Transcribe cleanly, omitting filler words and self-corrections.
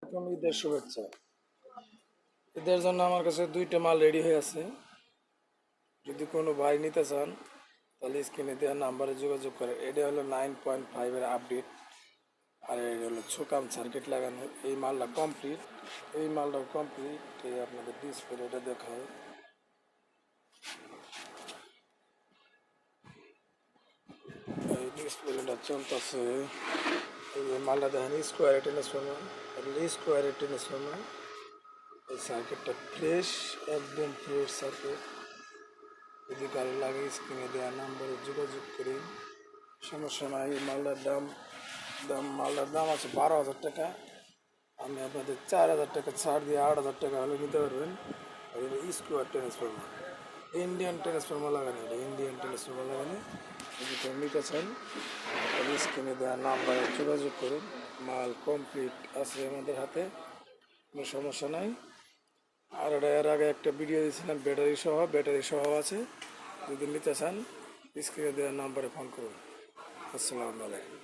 আলাইকুম, ঈদের শুভেচ্ছা। ঈদের জন্য আমার কাছে 2টা মাল রেডি হয়ে আছে। যদি কোনো ভাই নিতে চান তাহলে স্ক্রিনে দেওয়া নাম্বারে যোগাযোগ করে। এটা হলো 9.5-এর আপডেট, আর এটা হলো ছোকাম সার্কিট লাগানো। এই মালটা কমপ্লিট, এই মালটাও কমপ্লিট। এই আপনাদের ডিসপ্লে এটা দেখায়। এই ডিসপ্লেটা চলতেছে। এই যে মালটা দেখেন, স্কোয়ার ট্রান্সফরমার, স্কোয়ার ট্রান্সফরমার। এই সার্কিটটা ফ্রেশ, একদম ফ্রেশ সার্কিট। যদি কারো লাগে স্ক্রিনে দেওয়া নাম্বারে যোগাযোগ করি, সমস্যা নাই। এই মালটার দাম আছে 12,000 টাকা। আমি আপনাদের 4,000 টাকা ছাড় দিয়ে 8,000 টাকা হলে নিতে পারবেন। আর এটা স্কোয়ার ট্রান্সফরমার, ইন্ডিয়ান ট্রান্সফরমার লাগানো। এটা ইন্ডিয়ান ট্রান্সফরমার লাগানো। যদি কেউ নিতে চান তাহলে স্ক্রিনে দেওয়া নাম্বারে যোগাযোগ করুন। মাল কমপ্লিট আছে আমাদের হাতে, কোনো সমস্যা নাই। আর এটা এর আগে একটা ভিডিও দিয়েছিলাম ব্যাটারি সহ আছে। যদি নিতে চান স্ক্রিনে দেওয়ার নাম্বারে ফোন করুন। আসসালামু আলাইকুম।